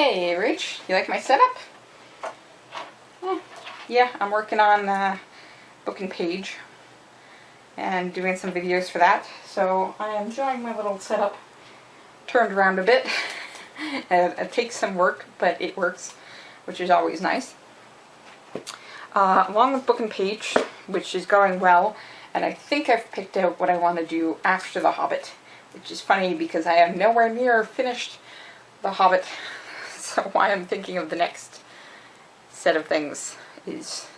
Hey Rach, you like my setup? Yeah, I'm working on booking page and doing some videos for that. So I am enjoying my little setup. Turned around a bit. It takes some work, but it works, which is always nice. Along with booking page, which is going well, and I think I've picked out what I want to do after The Hobbit, which is funny because I am nowhere near finished The Hobbit. So why I'm thinking of the next set of things is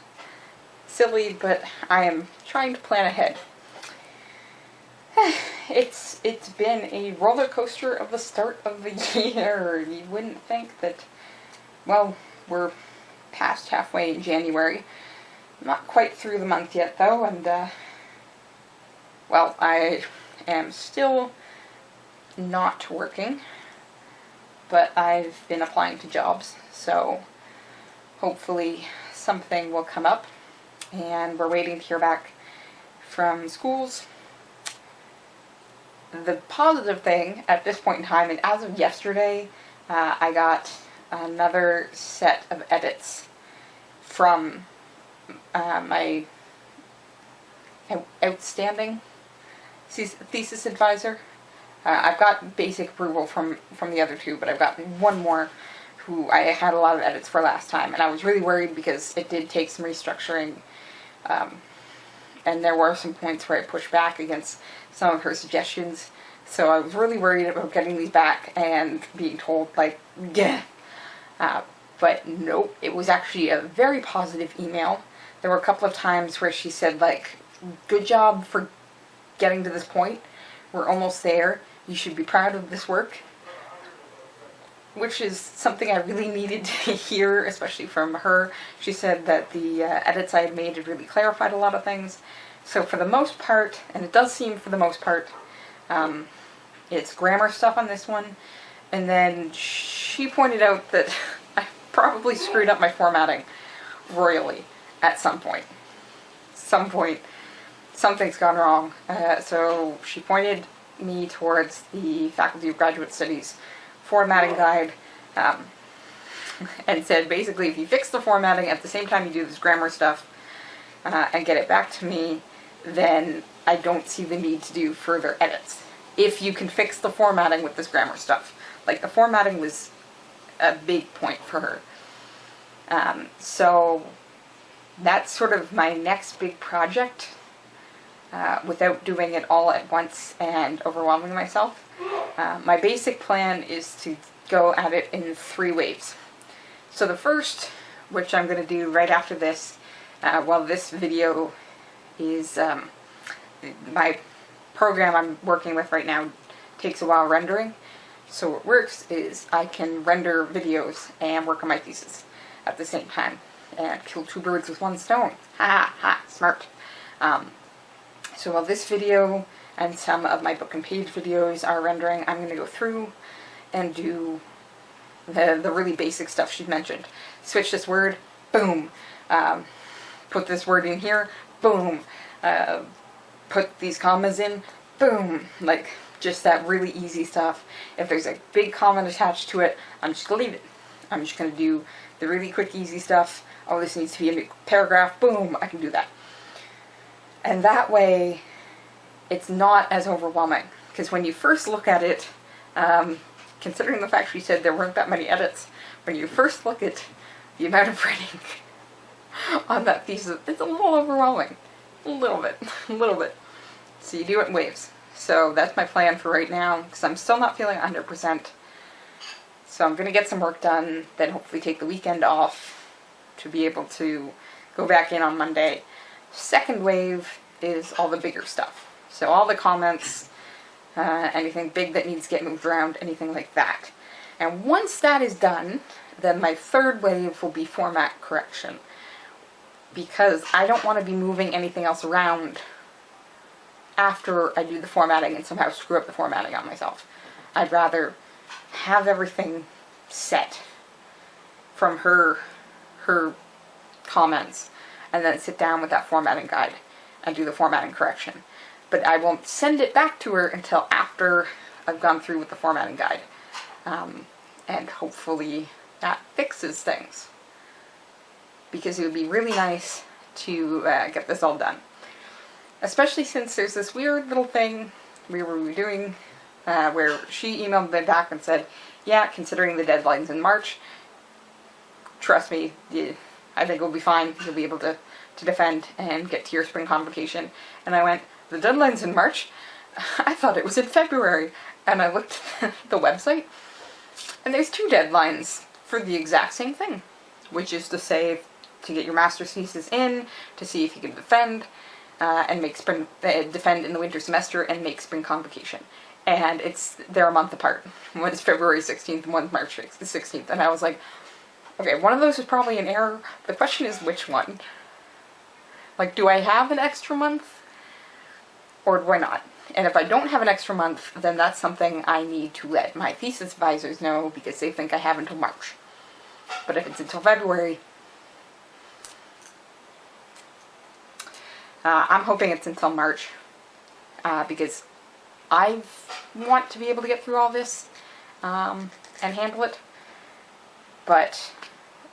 silly, but I am trying to plan ahead. It's been a roller coaster of the start of the year. You wouldn't think that, well, we're past halfway in January. Not quite through the month yet though, and well, I am still not working, but I've been applying to jobs, so hopefully something will come up, and we're waiting to hear back from schools. The positive thing at this point in time, and as of yesterday, I got another set of edits from my outstanding thesis advisor. I've got basic approval from the other two, but I've got one more who I had a lot of edits for last time, and I was really worried because it did take some restructuring, and there were some points where I pushed back against some of her suggestions, so I was really worried about getting these back and being told, like, yeah. But nope, it was actually a very positive email. There were a couple of times where she said, like, good job for getting to this point. We're almost there. You should be proud of this work. Which is something I really needed to hear, especially from her. She said that the edits I had made had really clarified a lot of things. So for the most part, and it does seem for the most part, it's grammar stuff on this one. And then she pointed out that I probably screwed up my formatting royally at some point. Something's gone wrong. So she pointed me towards the Faculty of Graduate Studies formatting guide, and said basically if you fix the formatting at the same time you do this grammar stuff and get it back to me, then I don't see the need to do further edits. If you can fix the formatting with this grammar stuff. Like, the formatting was a big point for her. So that's sort of my next big project, without doing it all at once and overwhelming myself. My basic plan is to go at it in 3 waves. So the first, which I'm going to do right after this, while this video is, my program I'm working with right now takes a while rendering. So what works is I can render videos and work on my thesis at the same time and kill 2 birds with 1 stone. Ha ha, smart. So while this video and some of my book and page videos are rendering, I'm going to go through and do the really basic stuff she mentioned. Switch this word, boom. Put this word in here, boom. Put these commas in, boom. Like, just that really easy stuff. If there's a big comment attached to it, I'm just going to leave it. I'm just going to do the really quick, easy stuff. Oh, this needs to be a paragraph, boom, I can do that. And that way, it's not as overwhelming. Because when you first look at it, considering the fact she said there weren't that many edits, when you first look at the amount of writing on that thesis, it's a little overwhelming. A little bit. So you do it in waves. So that's my plan for right now, because I'm still not feeling 100%. So I'm going to get some work done, then hopefully take the weekend off to be able to go back in on Monday. Second wave is all the bigger stuff. So all the comments, anything big that needs to get moved around, anything like that. And once that is done, then my third wave will be format correction. Because I don't want to be moving anything else around after I do the formatting and somehow screw up the formatting on myself. I'd rather have everything set from her comments, and then sit down with that formatting guide and do the formatting correction. But I won't send it back to her until after I've gone through with the formatting guide. and hopefully that fixes things. Because it would be really nice to get this all done. Especially since there's this weird little thing we were doing where she emailed me back and said, yeah, considering the deadline's in March, trust me, I think we'll be fine. You'll be able to defend and get to your spring convocation. And I went, the deadline's in March? I thought it was in February. And I looked at the website, and there's 2 deadlines for the exact same thing, which is to say, to get your master's thesis in, to see if you can defend, and make spring, defend in the winter semester and make spring convocation. And they're a month apart. One's February 16th and one's March 16th. And I was like, okay, one of those is probably an error. The question is which one? Like, do I have an extra month? Or do I not? And if I don't have an extra month, then that's something I need to let my thesis advisors know, because they think I have until March. But if it's until February, I'm hoping it's until March, because I want to be able to get through all this and handle it. But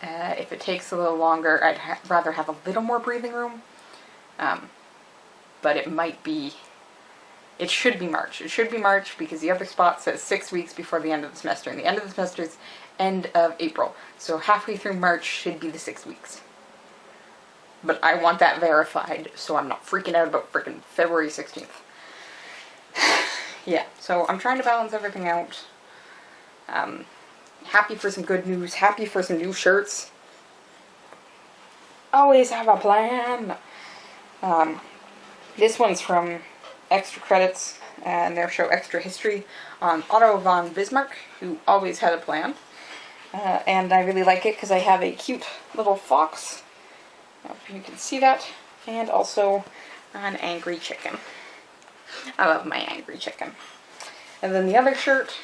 if it takes a little longer, I'd rather have a little more breathing room. But it should be March. It should be March because the other spot says 6 weeks before the end of the semester, and the end of the semester is end of April. So halfway through March should be the 6 weeks. But I want that verified so I'm not freaking out about freaking February 16th. Yeah, so I'm trying to balance everything out. Happy for some good news. Happy for some new shirts. Always have a plan. This one's from Extra Credits and their show Extra History on Otto von Bismarck, who always had a plan. And I really like it because I have a cute little fox. I hope you can see that. And also an angry chicken. I love my angry chicken. And then the other shirt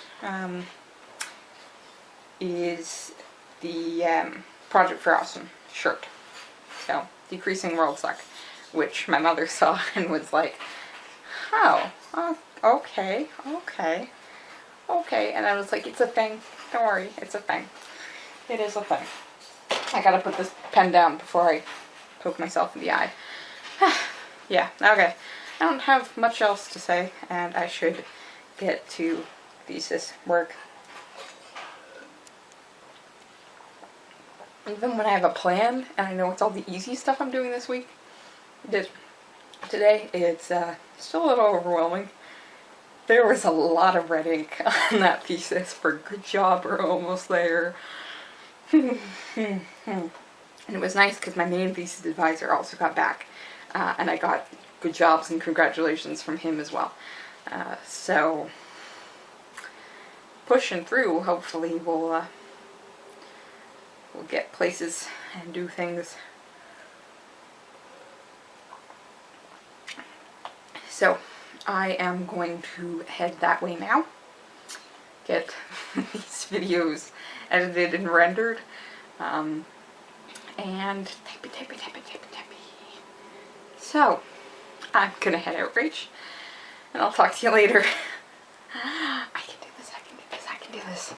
is the Project for Awesome shirt. So, Decreasing World Suck, which my mother saw and was like, oh, okay. And I was like, it's a thing. Don't worry, it's a thing. It is a thing. I gotta put this pen down before I poke myself in the eye. Yeah, okay. I don't have much else to say, and I should get to thesis work. Even when I have a plan, and I know it's all the easy stuff I'm doing this week, today, it's still a little overwhelming. There was a lot of red ink on that thesis for good job, we're almost there. And it was nice because my main thesis advisor also got back, and I got good jobs and congratulations from him as well. So, pushing through, hopefully we'll get places and do things. So, I am going to head that way now. Get these videos edited and rendered. And typey. So, I'm gonna head out, Rach. And I'll talk to you later.